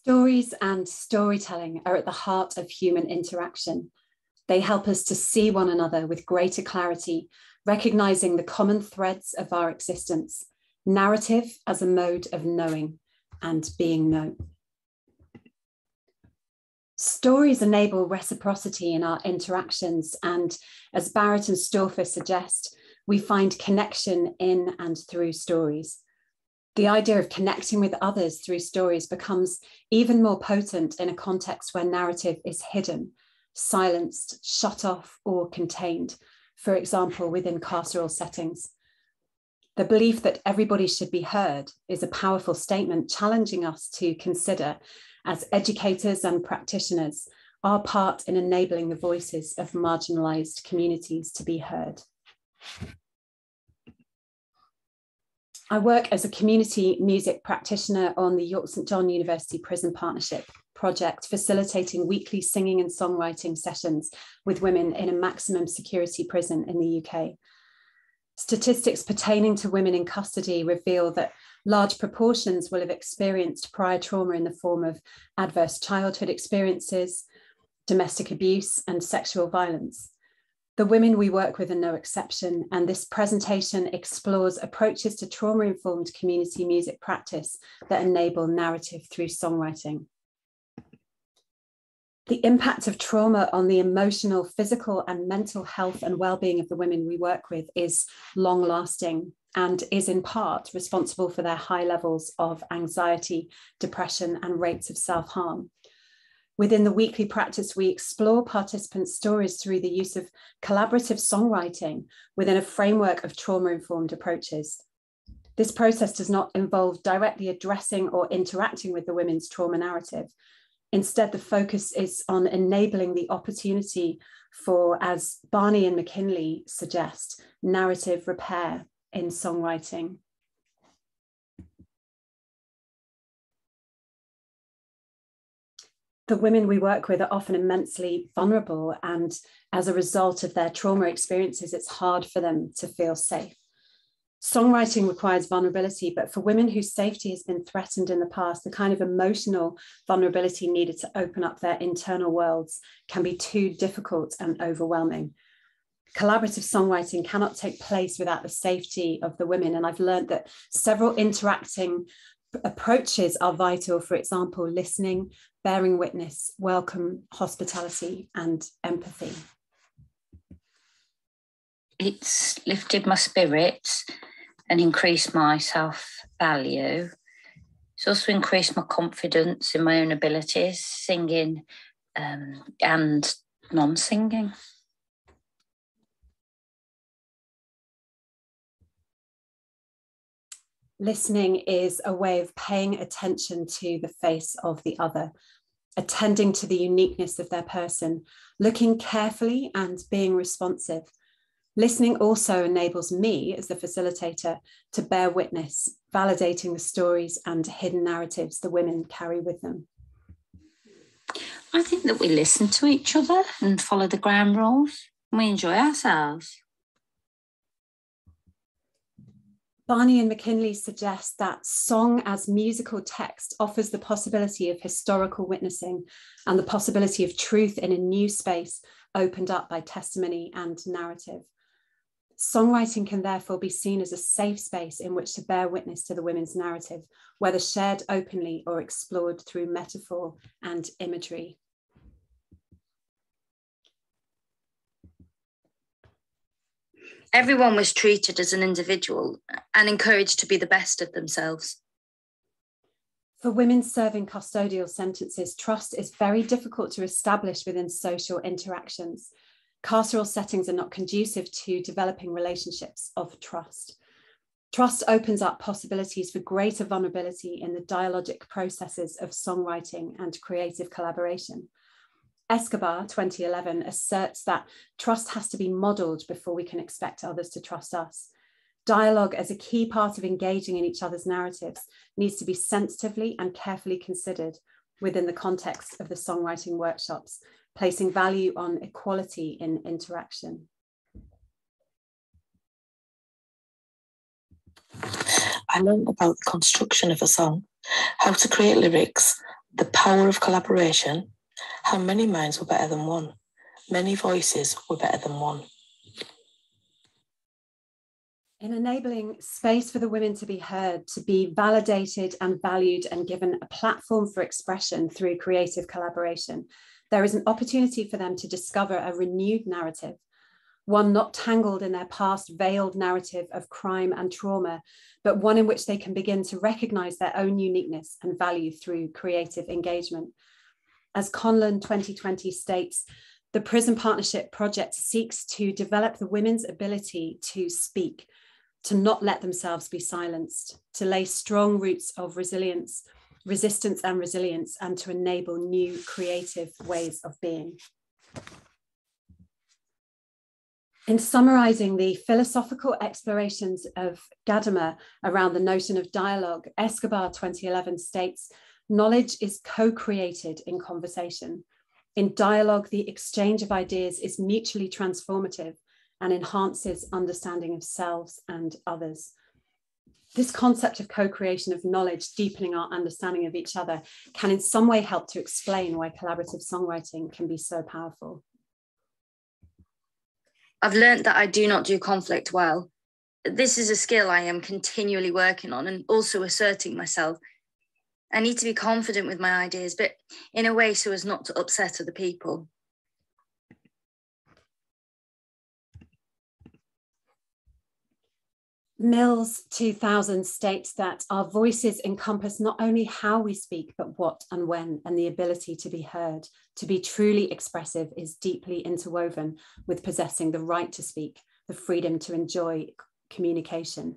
Stories and storytelling are at the heart of human interaction. They help us to see one another with greater clarity, recognizing the common threads of our existence, narrative as a mode of knowing and being known. Stories enable reciprocity in our interactions, and as Barrett and Stauffer suggest, we find connection in and through stories. The idea of connecting with others through stories becomes even more potent in a context where narrative is hidden, silenced, shut off, or contained, for example, within carceral settings. The belief that everybody should be heard is a powerful statement challenging us to consider, as educators and practitioners, our part in enabling the voices of marginalized communities to be heard. I work as a community music practitioner on the York St John University Prison Partnership project, facilitating weekly singing and songwriting sessions with women in a maximum security prison in the UK. Statistics pertaining to women in custody reveal that large proportions will have experienced prior trauma in the form of adverse childhood experiences, domestic abuse, and sexual violence. The women we work with are no exception, and this presentation explores approaches to trauma-informed community music practice that enable narrative through songwriting. The impact of trauma on the emotional, physical, and mental health and well-being of the women we work with is long-lasting and is in part responsible for their high levels of anxiety, depression, and rates of self-harm. Within the weekly practice, we explore participants' stories through the use of collaborative songwriting within a framework of trauma-informed approaches. This process does not involve directly addressing or interacting with the women's trauma narrative. Instead, the focus is on enabling the opportunity for, as Barney and McKinley suggest, narrative repair in songwriting. The women we work with are often immensely vulnerable, and as a result of their trauma experiences, it's hard for them to feel safe. Songwriting requires vulnerability, but for women whose safety has been threatened in the past, the kind of emotional vulnerability needed to open up their internal worlds can be too difficult and overwhelming. Collaborative songwriting cannot take place without the safety of the women, and I've learned that several interacting approaches are vital. For example, listening, bearing witness, welcome, hospitality, and empathy. It's lifted my spirits and increased my self-value. It's also increased my confidence in my own abilities, singing and non-singing. Listening is a way of paying attention to the face of the other, attending to the uniqueness of their person, looking carefully and being responsive. Listening also enables me, as the facilitator, to bear witness, validating the stories and hidden narratives the women carry with them. I think that we listen to each other and follow the ground rules, and we enjoy ourselves. Barney and McKinley suggest that song as musical text offers the possibility of historical witnessing and the possibility of truth in a new space opened up by testimony and narrative. Songwriting can therefore be seen as a safe space in which to bear witness to the women's narrative, whether shared openly or explored through metaphor and imagery. Everyone was treated as an individual and encouraged to be the best of themselves. For women serving custodial sentences, trust is very difficult to establish within social interactions. Carceral settings are not conducive to developing relationships of trust. Trust opens up possibilities for greater vulnerability in the dialogic processes of songwriting and creative collaboration. Escobar, 2011, asserts that trust has to be modeled before we can expect others to trust us. Dialogue, as a key part of engaging in each other's narratives, needs to be sensitively and carefully considered within the context of the songwriting workshops, placing value on equality in interaction. I learned about the construction of a song, how to create lyrics, The power of collaboration. How many minds were better than one? Many voices were better than one. In enabling space for the women to be heard, to be validated and valued and given a platform for expression through creative collaboration, there is an opportunity for them to discover a renewed narrative, one not tangled in their past veiled narrative of crime and trauma, but one in which they can begin to recognize their own uniqueness and value through creative engagement. As Conlon 2020 states, the Prison Partnership Project seeks to develop the women's ability to speak, to not let themselves be silenced, to lay strong roots of resistance and resilience, and to enable new creative ways of being. In summarizing the philosophical explorations of Gadamer around the notion of dialogue, Escobar 2011 states, knowledge is co-created in conversation. In dialogue, the exchange of ideas is mutually transformative and enhances understanding of selves and others. This concept of co-creation of knowledge, deepening our understanding of each other, can in some way help to explain why collaborative songwriting can be so powerful. I've learned that I do not do conflict well. This is a skill I am continually working on and also asserting myself. I need to be confident with my ideas, but in a way so as not to upset other people. Mills 2000 states that our voices encompass not only how we speak, but what and when, and the ability to be heard. To be truly expressive is deeply interwoven with possessing the right to speak, the freedom to enjoy communication.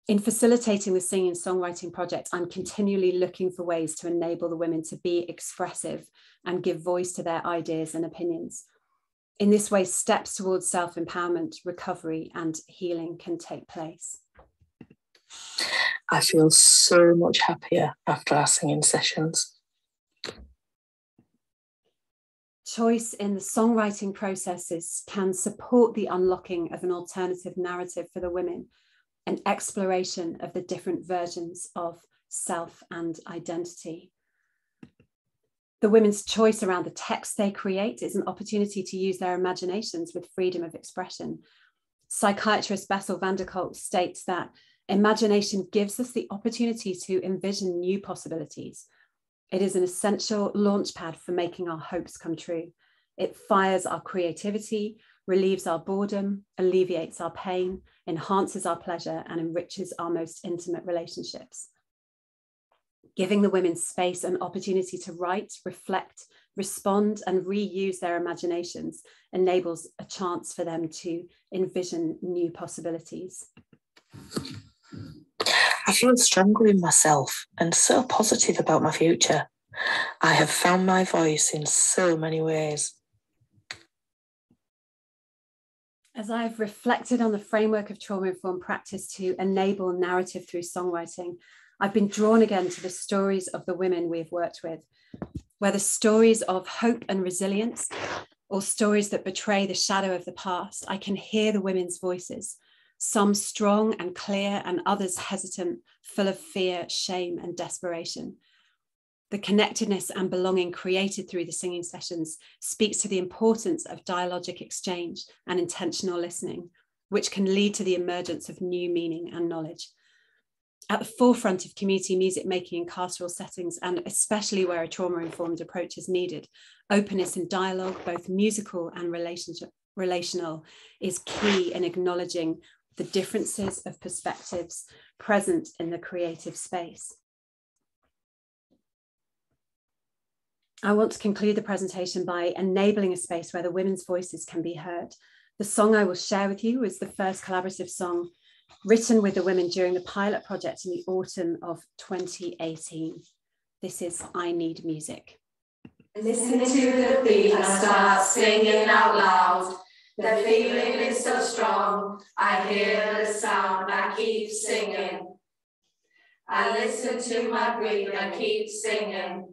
In facilitating the Singing Songwriting Project, I'm continually looking for ways to enable the women to be expressive and give voice to their ideas and opinions. In this way, steps towards self-empowerment, recovery, and healing can take place. I feel so much happier after our singing sessions. Choice in the songwriting processes can support the unlocking of an alternative narrative for the women, an exploration of the different versions of self and identity. The women's choice around the text they create is an opportunity to use their imaginations with freedom of expression. Psychiatrist Bessel van der Kolk states that imagination gives us the opportunity to envision new possibilities. It is an essential launchpad for making our hopes come true. It fires our creativity, relieves our boredom, alleviates our pain, enhances our pleasure, and enriches our most intimate relationships. Giving the women space and opportunity to write, reflect, respond, and reuse their imaginations enables a chance for them to envision new possibilities. I feel stronger in myself and so positive about my future. I have found my voice in so many ways. As I've reflected on the framework of trauma-informed practice to enable narrative through songwriting, I've been drawn again to the stories of the women we've worked with, whether stories of hope and resilience or stories that betray the shadow of the past. I can hear the women's voices, some strong and clear and others hesitant, full of fear, shame, and desperation. The connectedness and belonging created through the singing sessions speaks to the importance of dialogic exchange and intentional listening, which can lead to the emergence of new meaning and knowledge. At the forefront of community music making in carceral settings, and especially where a trauma-informed approach is needed, openness in dialogue, both musical and relational, is key in acknowledging the differences of perspectives present in the creative space. I want to conclude the presentation by enabling a space where the women's voices can be heard. The song I will share with you is the first collaborative song written with the women during the pilot project in the autumn of 2018. This is I Need Music. Listen to the beat and start singing out loud. The feeling is so strong. I hear the sound, I keep singing. I listen to my breathing, I keep singing.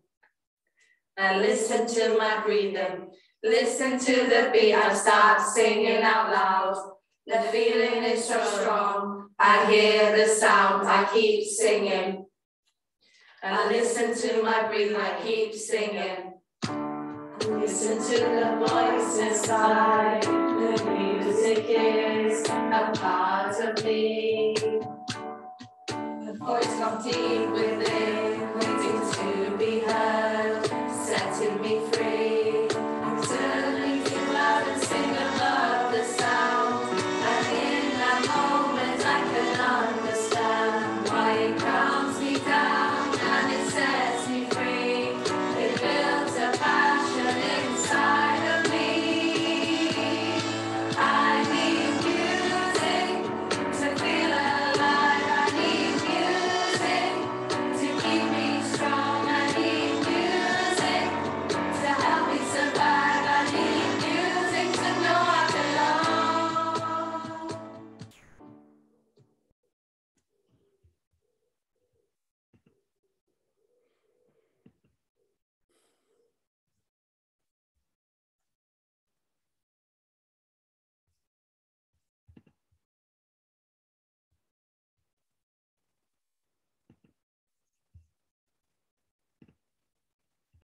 I listen to my breathing. Listen to the beat and start singing out loud. The feeling is so strong. I hear the sound, I keep singing. I listen to my breathing, I keep singing. Listen to the voice inside. The music is a part of me. The voice from deep within, waiting to be heard.